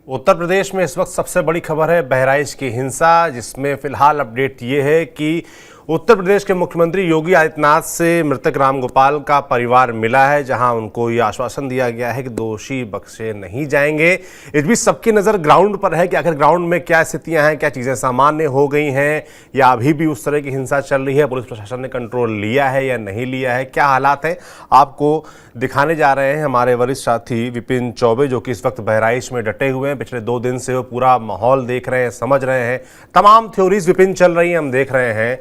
उत्तर प्रदेश में इस वक्त सबसे बड़ी खबर है बहराइच की हिंसा, जिसमें फिलहाल अपडेट ये है कि उत्तर प्रदेश के मुख्यमंत्री योगी आदित्यनाथ से मृतक रामगोपाल का परिवार मिला है, जहां उनको ये आश्वासन दिया गया है कि दोषी बख्शे नहीं जाएंगे। इस बीच सबकी नज़र ग्राउंड पर है कि आखिर ग्राउंड में क्या स्थितियां हैं, क्या चीज़ें सामान्य हो गई हैं या अभी भी उस तरह की हिंसा चल रही है, पुलिस प्रशासन ने कंट्रोल लिया है या नहीं लिया है, क्या हालात हैं, आपको दिखाने जा रहे हैं हमारे वरिष्ठ साथी विपिन चौबे, जो कि इस वक्त बहराइच में डटे हुए हैं। पिछले 2 दिन से वो पूरा माहौल देख रहे हैं, समझ रहे हैं, तमाम थ्योरीज विपिन चल रही हैं। हम देख रहे हैं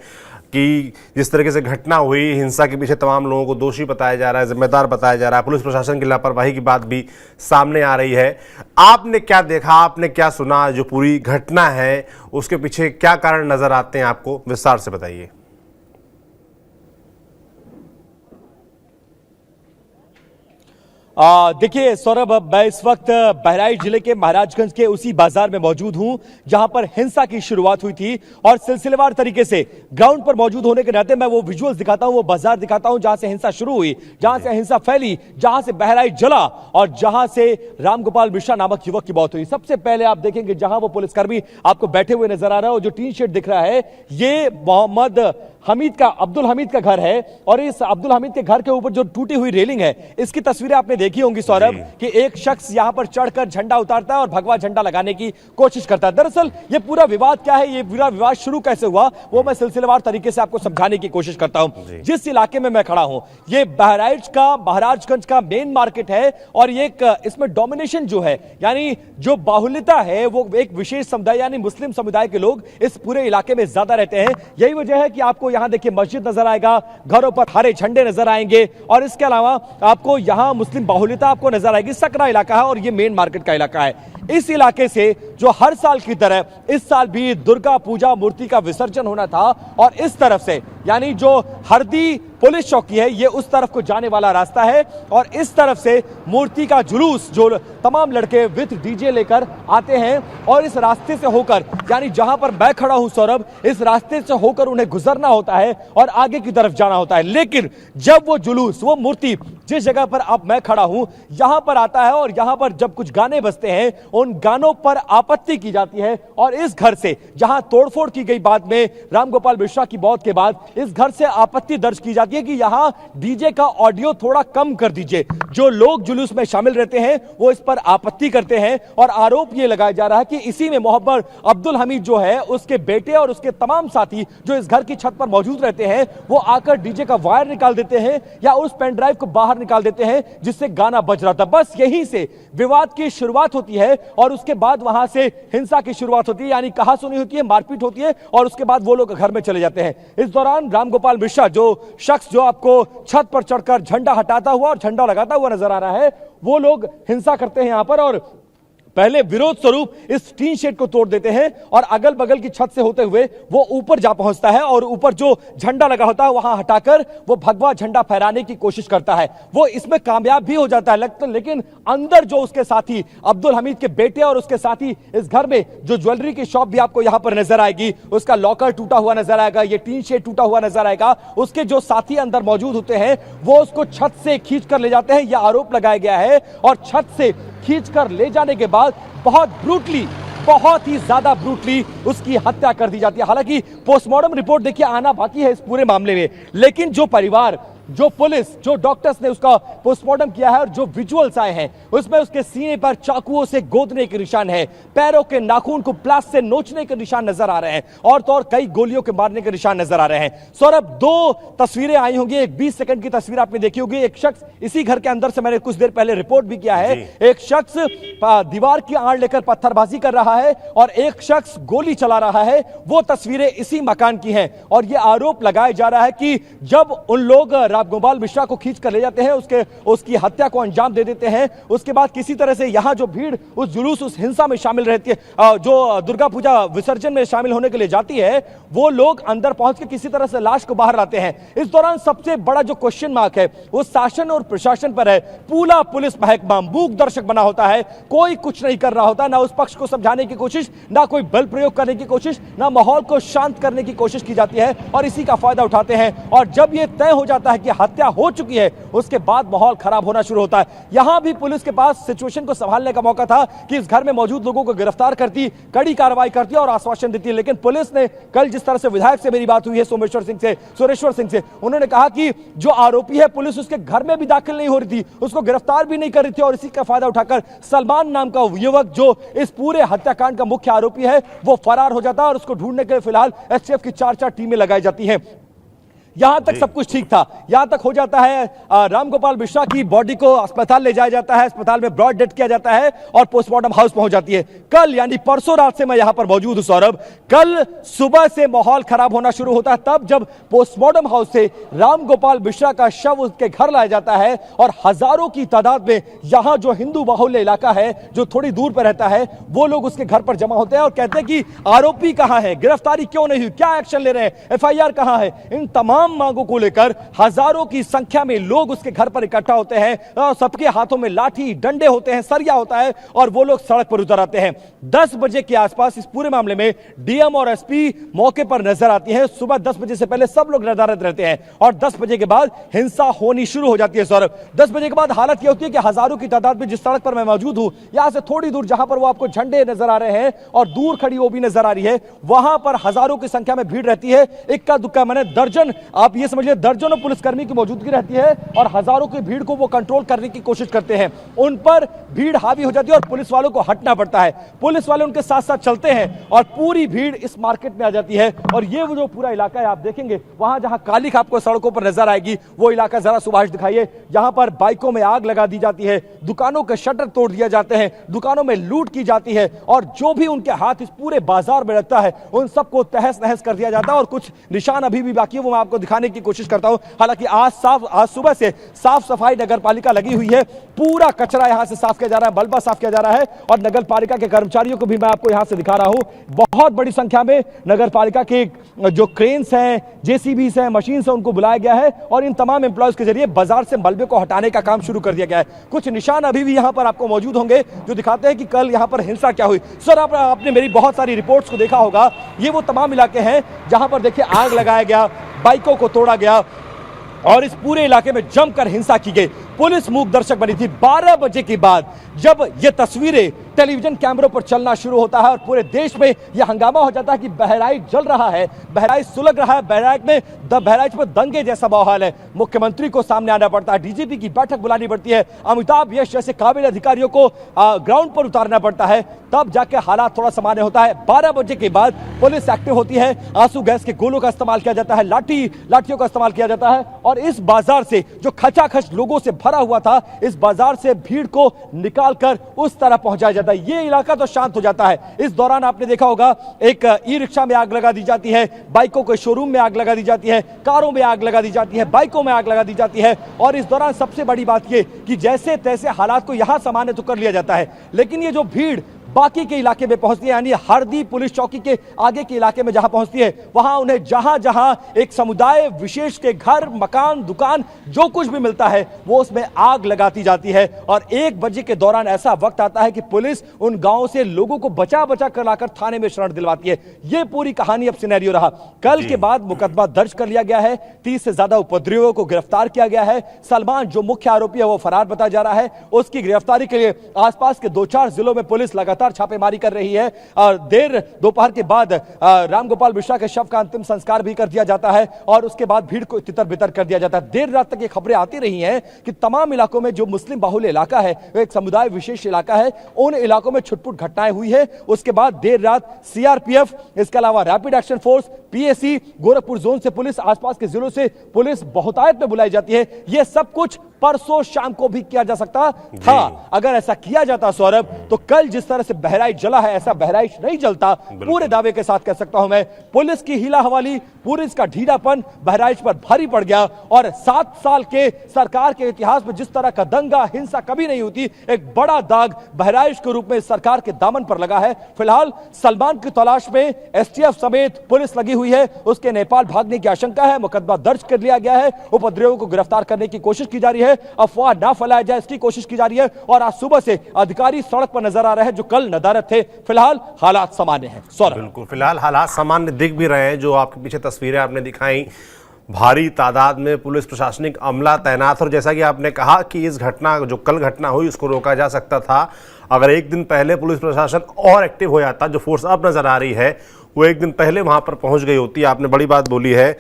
कि जिस तरीके से घटना हुई, हिंसा के पीछे तमाम लोगों को दोषी बताया जा रहा है, जिम्मेदार बताया जा रहा है, पुलिस प्रशासन की लापरवाही की बात भी सामने आ रही है। आपने क्या देखा, आपने क्या सुना, जो पूरी घटना है उसके पीछे क्या कारण नजर आते हैं आपको, विस्तार से बताइए। देखिए सौरभ, मैं इस वक्त बहराइच जिले के महाराजगंज के उसी बाजार में मौजूद हूं जहां पर हिंसा की शुरुआत हुई थी, और सिलसिलेवार तरीके से ग्राउंड पर मौजूद होने के नाते मैं वो विजुअल्स दिखाता हूं, वो बाजार दिखाता हूं जहां से हिंसा शुरू हुई, जहां से हिंसा फैली, जहां से बहराइच जला और जहां से रामगोपाल मिश्रा नामक युवक की मौत हुई। सबसे पहले आप देखेंगे जहां वो पुलिसकर्मी आपको बैठे हुए नजर आ रहा है, और जो टीन शेड दिख रहा है ये मोहम्मद हमीद का, अब्दुल हमीद का घर है, और इस अब्दुल हमीद के घर के ऊपर जो टूटी हुई रेलिंग है, इसकी तस्वीरें आपने देखी होंगी सौरभ, कि एक शख्स यहां पर चढ़कर झंडा उतारता है और भगवा झंडा लगाने की कोशिश करता है। दरअसल ये पूरा विवाद क्या है, ये पूरा विवाद शुरू कैसे हुआ, वो मैं सिलसिलेवार तरीके से आपको समझाने की कोशिश करता हूं। जिस इलाके में मैं खड़ा हूं ये बहराइच का, महाराजगंज का मेन मार्केट है, और ये इसमें डोमिनेशन जो है, यानी जो बाहुल्यता है, वो एक विशेष समुदाय यानी मुस्लिम समुदाय के लोग इस पूरे इलाके में ज्यादा रहते हैं। यही वजह है कि आपको यहां देखिए मस्जिद नजर आएगा, घरों पर हरे झंडे नजर आएंगे, और इसके अलावा आपको यहां मुस्लिम बाहुल्यता आपको नजर आएगी। सकरा इलाका है और ये मेन मार्केट का इलाका है। इस इलाके से जो हर साल की तरह इस साल भी दुर्गा पूजा मूर्ति का विसर्जन होना था, और इस तरफ से यानी जो हरदी पुलिस चौकी है ये उस तरफ को जाने वाला रास्ता है, और इस तरफ से मूर्ति का जुलूस जो तमाम लड़के विद डीजे लेकर आते हैं, और इस रास्ते से होकर, यानी जहां पर मैं खड़ा हूं सौरभ, इस रास्ते से होकर उन्हें गुजरना होता है और आगे की तरफ जाना होता है। लेकिन जब वो जुलूस, वो मूर्ति जिस जगह पर अब मैं खड़ा हूं यहां पर आता है, और यहां पर जब कुछ गाने बजते हैं उन गानों पर आपत्ति की जाती है, और इस घर से जहां तोड़फोड़ की गई बाद में रामगोपाल मिश्रा की मौत के बाद इस घर से आपत्ति दर्ज की जाती है कि यहां डीजे का ऑडियो थोड़ा कम कर दीजिए। जो लोग जुलूस में शामिल रहते हैं वो इस पर आपत्ति करते हैं, और आरोप यह लगाया जा रहा है कि इसी में मोहम्मद अब्दुल हमीद जो है, उसके बेटे और उसके तमाम साथी जो इस घर की छत पर मौजूद रहते हैं, वो आकर डीजे का वायर निकाल देते हैं या उस पेन ड्राइव को बाहर निकाल देते हैं जिससे गाना बज रहा था। बस यहीं से विवाद की शुरुआत होती है, और उसके बाद वहां से हिंसा की शुरुआत होती है, यानी कहासुनी होती है, मारपीट होती है, और उसके बाद वो लोग घर में चले जाते हैं। इस दौरान रामगोपाल मिश्रा, जो शख्स जो आपको छत पर चढ़कर झंडा हटाता हुआ और झंडा लगाता हुआ नजर आ रहा है, वो लोग हिंसा करते हैं यहां पर, और पहले विरोध स्वरूप इस टीन शेड को तोड़ देते हैं, और अगल बगल की छत से होते हुए वो ऊपर जा पहुंचता है, और ऊपर जो झंडा लगा होता है वहां हटाकर वो भगवा झंडा फहराने की कोशिश करता है। वो इसमें कामयाब भी हो जाता है लगता, लेकिन अंदर जो उसके साथी अब्दुल हमीद के बेटे और उसके साथी, इस घर में जो ज्वेलरी की शॉप भी आपको यहां पर नजर आएगी, उसका लॉकर टूटा हुआ नजर आएगा, ये टीन शेड टूटा हुआ नजर आएगा, उसके जो साथी अंदर मौजूद होते हैं वो उसको छत से खींच कर ले जाते हैं, यह आरोप लगाया गया है, और छत से खींचकर ले जाने के बाद बहुत ब्रूटली, बहुत ही ज्यादा ब्रूटली उसकी हत्या कर दी जाती है। हालांकि पोस्टमार्टम रिपोर्ट देखिए आना बाकी है इस पूरे मामले में, लेकिन जो परिवार, जो पुलिस, जो डॉक्टर्स ने उसका पोस्टमार्टम किया है और जो विजुअल्स आए हैं उसमें उसके सीने पर चाकुओं से गोदने के निशान है, पैरों के नाखून को प्लास से नोचने के निशान नजर आ रहे हैं, और तो और कई गोलियों के मारने के निशान नजर आ रहे हैं। सौरभ, 2 तस्वीरें आई होंगी, एक 20 सेकंड की तस्वीर आपने देखी होगी, एक शख्स इसी घर के अंदर से, मैंने कुछ देर पहले रिपोर्ट भी किया है, एक शख्स दीवार की आड़ लेकर पत्थरबाजी कर रहा है और एक शख्स गोली चला रहा है। वो तस्वीरें इसी मकान की हैं, और यह आरोप लगाया जा रहा है कि जब उन लोग रामगोपाल मिश्रा को खींच कर ले जाते हैं, उसकी हत्या को अंजाम दे देते हैं, उसके बाद किसी तरह से यहां जो भीड़ उस जुलूस, उस हिंसा में शामिल रहती है, जो दुर्गा पूजा विसर्जन में शामिल होने के लिए जाती है, वो लोग अंदर पहुंच के किसी तरह से लाश को बाहर लाते हैं। इस दौरान सबसे बड़ा जो क्वेश्चन मार्क है वो शासन और प्रशासन पर है। पूरा पुलिस महकमा मूक दर्शक बना होता है, कोई कुछ नहीं कर रहा होता, ना उस पक्ष को समझाने की कोशिश, ना कोई बल प्रयोग करने की कोशिश, ना माहौल को शांत करने की कोशिश की जाती है, और इसी का फायदा उठाते हैं। और जब यह तय हो जाता है कि हत्या हो चुकी है उसके बाद माहौल खराब होना शुरू होता है। यहां भी पुलिस के पास सिचुएशन को संभालने का मौका था कि इस घर में मौजूद लोगों को गिरफ्तार करती, कड़ी कार्रवाई करती और आश्वासन देती, लेकिन पुलिस ने कल जिस तरह से विधायक से मेरी बात हुई है सुरेश्वर सिंह से, उन्होंने कहा कि जो आरोपी है पुलिस उसके घर में भी दाखिल नहीं हो रही थी, उसको गिरफ्तार भी नहीं कर रही थी और इसी का फायदा उठाकर सलमान नाम का युवक जो इस पूरे हत्याकांड का मुख्य आरोपी है वो फरार हो जाता है और उसको ढूंढने के लिए फिलहाल एसटीएफ की 4 टीमें लगाई जाती हैं। यहां तक सब कुछ ठीक था, यहां तक हो जाता है रामगोपाल मिश्रा की बॉडी को अस्पताल ले जाया जाता है, अस्पताल में ब्रॉड डेथ किया जाता है और पोस्टमार्टम हाउस पहुंच जाती है। कल यानी परसों रात से मैं यहां पर मौजूद हूं सौरभ, कल सुबह से माहौल खराब होना शुरू होता है तब जब पोस्टमार्टम हाउस से रामगोपाल मिश्रा का शव उसके घर लाया जाता है और हजारों की तादाद में यहां जो हिंदू बाहुल्य इलाका है जो थोड़ी दूर पर रहता है वो लोग उसके घर पर जमा होते हैं और कहते हैं कि आरोपी कहां है, गिरफ्तारी क्यों नहीं हुई, क्या एक्शन ले रहे हैं, एफआईआर कहां है। इन तमाम मांगों को लेकर हजारों की संख्या में लोग उसके घर पर इकट्ठा होते हैं और सबके हाथों में लाठी डंडे होते हैं, सरिया होता है और वो लोग सड़क पर उतर आते हैं। 10 बजे के आसपास इस पूरे मामले में डीएम और एसपी मौके पर नजर आती है। सुबह 10 बजे से पहले सब लोग नदारद रहते हैं और 10 बजे के बाद हिंसा होनी शुरू हो जाती है सौरभ। 10 बजे के बाद हालत यह होती है कि हजारों की तादाद में जिस सड़क पर मैं मौजूद हूं यहां से थोड़ी दूर जहां पर वो आपको झंडे नजर आ रहे हैं और दूर खड़ी वो भी नजर आ रही है, वहां पर हजारों की संख्या में भीड़ रहती है। इक्का दुक्का मैंने दर्जन, आप ये समझिए दर्जनों पुलिसकर्मी की मौजूदगी रहती है और हजारों की भीड़ को वो कंट्रोल करने की कोशिश करते हैं। उन पर भीड़ हावी हो जाती है और पुलिस वालों को हटना पड़ता है, पुलिस वाले उनके साथ साथ चलते हैं और पूरी भीड़ इस मार्केट में आ जाती है। और ये वो जो पूरा इलाका है आप देखेंगे वहां जहां कालिख आपको सड़कों पर नजर आएगी वो इलाका जरा सुभाष दिखाइए, जहां पर बाइकों में आग लगा दी जाती है, दुकानों के शटर तोड़ दिए जाते हैं, दुकानों में लूट की जाती है और जो भी उनके हाथ इस पूरे बाजार में लगता है उन सबको तहस नहस कर दिया जाता है। और कुछ निशान अभी भी बाकी है वो मैं आपको दिखाने की कोशिश करता हूं। हालांकि आज सुबह से साफ सफाई नगर पालिका लगी हुई है, पूरा कचरा यहां से साफ किया जा रहा है, मलबा साफ किया जा रहा है और नगर पालिका के कर्मचारियों को भी मैं आपको यहां से दिखा रहा हूं। बहुत बड़ी संख्या में नगर पालिका के जो क्रेन्स हैं, जेसीबीस हैं, मशीन हैं, उनको बुलाया गया है और इन तमाम एम्प्लॉयज के जरिए बाजार से मलबे को हटाने का काम शुरू कर दिया गया है। कुछ निशान अभी भी यहां पर आपको मौजूद होंगे जो दिखाते हैं कि कल यहां पर हिंसा क्या हुई। सर आपने मेरी बहुत सारी रिपोर्ट्स को देखा होगा, ये वो तमाम इलाके हैं जहां पर देखिए आग लगाया गया, बाइकों को तोड़ा गया और इस पूरे इलाके में जमकर हिंसा की गई। पुलिस मूक दर्शक बनी थी। 12 बजे के बाद जब ये तस्वीरें टेलीविजन कैमरों पर चलना शुरू होता है और पूरे देश में यह हंगामा हो जाता है कि बहराइच जल रहा है, बहराइच सुलग रहा है, बहराइच में दंगे जैसा माहौल है। मुख्यमंत्री को सामने आना पड़ता है, डीजीपी की बैठक बुलानी पड़ती है, अमिताभ यश जैसे काबिल अधिकारियों को ग्राउंड पर उतारना पड़ता है, तब जाके हालात थोड़ा सामान्य होता है। 12 बजे के बाद पुलिस एक्टिव होती है, आंसू गैस के गोलों का इस्तेमाल किया जाता है, लाठियों का इस्तेमाल किया जाता है और इस बाजार से जो खचाखच लोगों से भरा हुआ था, इस बाजार से भीड़ को निकालकर उस तरह पहुंचाया जाता है। ये इलाका तो शांत हो जाता है। इस दौरान आपने देखा होगा एक ई रिक्शा में आग लगा दी जाती है, बाइकों के शोरूम में आग लगा दी जाती है, कारों में आग लगा दी जाती है, बाइकों में आग लगा दी जाती है। और इस दौरान सबसे बड़ी बात यह कि जैसे तैसे हालात को यहां सामान्य तो कर लिया जाता है, लेकिन ये जो भीड़ बाकी के इलाके में पहुंचती है, यानी हरदी पुलिस चौकी के आगे के इलाके में जहां पहुंचती है, वहां उन्हें जहां जहां एक समुदाय विशेष के घर, मकान, दुकान जो कुछ भी मिलता है वो उसमें आग लगाती जाती है। और 1 बजे के दौरान ऐसा वक्त आता है कि पुलिस उन गांवों से लोगों को बचा बचा कर लाकर थाने में शरण दिलवाती है। यह पूरी कहानी अब सिनेरियो रहा। कल के बाद मुकदमा दर्ज कर लिया गया है, 30 से ज्यादा उपद्रवियों को गिरफ्तार किया गया है। सलमान जो मुख्य आरोपी है वो फरार बताया जा रहा है, उसकी गिरफ्तारी के लिए आसपास के 2-4 जिलों में पुलिस लगातार छापेमारी कर रही है। और देर दोपहर के बाद रामगोपाल मिश्रा के शव का अंतिम संस्कार भी कर दिया जाता है और उसके बाद भीड़ को तितर बितर कर दिया जाता है। देर रात तक ये खबरें आती रही हैं कि तमाम इलाकों में जो मुस्लिम बाहुल्य इलाका है, एक समुदाय विशेष इलाका है, उन इलाकों में छुटपुट घटनाएं हुई है। उसके बाद देर रात सीआरपीएफ, इसके अलावा rapid action force, PAC, Gorakhpur zone से पुलिस, आसपास के जिलों से पुलिस बहुतायत में बुलाई जाती है। यह सब कुछ परसों शाम को भी किया जा सकता था। अगर ऐसा किया जाता सौरभ, तो कल जिस तरह से बहराइच जला है ऐसा बहराइच नहीं जलता। पूरे दावे के साथ कह सकता हूं मैं, पुलिस की हीला हवाली, पुलिस का ढीलापन बहराइच पर भारी पड़ गया। और 7 साल के सरकार के इतिहास में जिस तरह का दंगा हिंसा कभी नहीं होती, एक बड़ा दाग बहराइच के रूप में सरकार के दामन पर लगा है। फिलहाल सलमान की तलाश में एसटीएफ समेत पुलिस लगी हुई है। उसके नेपाल भागने की आशंका है, मुकदमा दर्ज कर लिया गया है, उपद्रवियों को गिरफ्तार करने की कोशिश की जा रही है, अफवाह ना फैलाया जाए इसकी कोशिश की जा रही है। और आज सुबह से अधिकारी सड़क पर नजर आ रहे हैं जो कल नदारद थे। फिलहाल हालात सामान्य हैं। बिल्कुल, फिलहाल हालात सामान्य दिख भी रहे हैं। जो आपके पीछे तस्वीरें आपने दिखाई भारी तादाद में पुलिस प्रशासनिक अमला तैनात। और जैसा कि आपने कहा कि इस घटना जो कल घटना हुई उसको रोका जा सकता था अगर एक दिन पहले पुलिस प्रशासन और एक्टिव हो जाता। जो फोर्स अब नजर आ रही है वो एक दिन पहले वहां पर पहुंच गई होती। आपने बड़ी बात बोली है।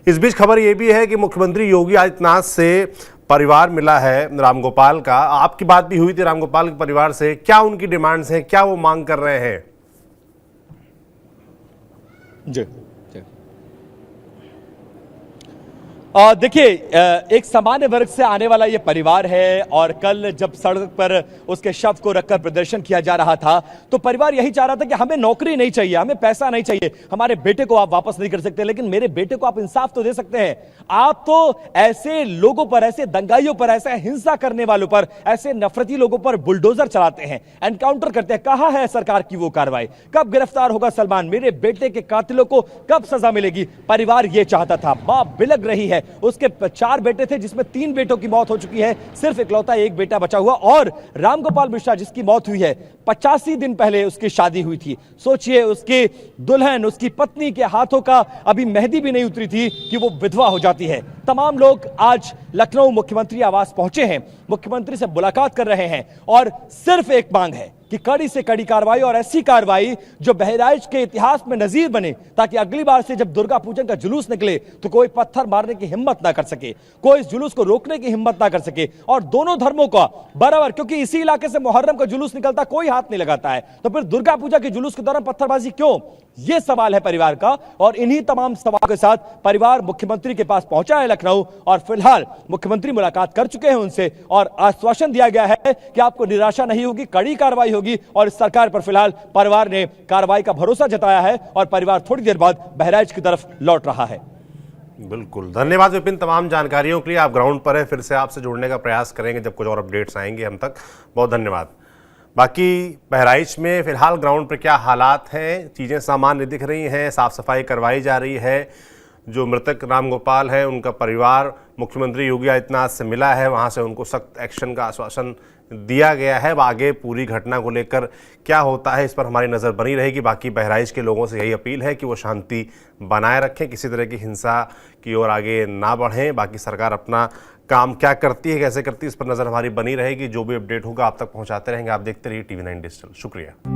इस बीच खबर यह भी है कि मुख्यमंत्री योगी आदित्यनाथ से परिवार मिला है रामगोपाल का। आपकी बात भी हुई थी रामगोपाल के परिवार से, क्या उनकी डिमांड्स हैं, क्या वो मांग कर रहे हैं? जी देखिए, एक सामान्य वर्ग से आने वाला ये परिवार है और कल जब सड़क पर उसके शव को रखकर प्रदर्शन किया जा रहा था तो परिवार यही चाह रहा था कि हमें नौकरी नहीं चाहिए, हमें पैसा नहीं चाहिए, हमारे बेटे को आप वापस नहीं कर सकते, लेकिन मेरे बेटे को आप इंसाफ तो दे सकते हैं। आप तो ऐसे लोगों पर, ऐसे दंगाइयों पर, ऐसे हिंसा करने वालों पर, ऐसे नफरती लोगों पर बुलडोजर चलाते हैं, एनकाउंटर करते हैं। कहां है सरकार की वो कार्रवाई? कब गिरफ्तार होगा सलमान? मेरे बेटे के कातिलों को कब सजा मिलेगी? परिवार ये चाहता था। मां बिलख रही है। उसके 4 बेटे थे जिसमें 3 बेटों की मौत हो चुकी है, सिर्फ इकलौता एक बेटा बचा हुआ। और रामगोपाल मिश्रा जिसकी मौत हुई है, 85 दिन पहले उसकी शादी हुई थी। सोचिए, उसकी दुल्हन, उसकी पत्नी के हाथों का अभी मेहंदी भी नहीं उतरी थी कि वो विधवा हो जाती है। तमाम लोग आज लखनऊ मुख्यमंत्री आवास पहुंचे हैं, मुख्यमंत्री से मुलाकात कर रहे हैं और सिर्फ एक मांग है कि कड़ी से कड़ी कार्रवाई, और ऐसी कार्रवाई जो बहराइच के इतिहास में नजीर बने, ताकि अगली बार से जब दुर्गा पूजन का जुलूस निकले तो कोई पत्थर मारने की हिम्मत ना कर सके, कोई इस जुलूस को रोकने की हिम्मत ना कर सके। और दोनों धर्मों का बराबर, क्योंकि इसी इलाके से मुहर्रम का जुलूस निकलता, कोई हाथ नहीं लगाता है, तो फिर दुर्गा पूजा के जुलूस के दौरान पत्थरबाजी क्यों? यह सवाल है परिवार का। और इन्हीं तमाम सवालों के साथ परिवार मुख्यमंत्री के पास पहुंचा है लखनऊ, और फिलहाल मुख्यमंत्री मुलाकात कर चुके हैं उनसे और आश्वासन दिया गया है कि आपको निराशा नहीं होगी, कड़ी कार्रवाई होगी। और इस सरकार पर फिलहाल परिवार ने कार्रवाई का भरोसा जताया है और परिवार थोड़ी देर बाद बहराइच की तरफ लौट रहा है। बिल्कुल, धन्यवाद विपिन तमाम जानकारियों के लिए। आप ग्राउंड पर है, फिर से आपसे जुड़ने का प्रयास करेंगे जब कुछ और अपडेट्स आएंगे हम तक। बहुत धन्यवाद। बाकी बहराइच में फिलहाल ग्राउंड पर क्या हालात हैं? चीज़ें सामान्य दिख रही हैं, साफ सफाई करवाई जा रही है। जो मृतक रामगोपाल है उनका परिवार मुख्यमंत्री योगी आदित्यनाथ से मिला है, वहां से उनको सख्त एक्शन का आश्वासन दिया गया है। आगे पूरी घटना को लेकर क्या होता है इस पर हमारी नज़र बनी रहेगी। बाकी बहराइच के लोगों से यही अपील है कि वो शांति बनाए रखें, किसी तरह की हिंसा की ओर आगे ना बढ़ें। बाकी सरकार अपना काम क्या करती है, कैसे करती है, इस पर नज़र हमारी बनी रहेगी। जो भी अपडेट होगा आप तक पहुँचाते रहेंगे। आप देखते रहिए TV9 डिजिटल। शुक्रिया।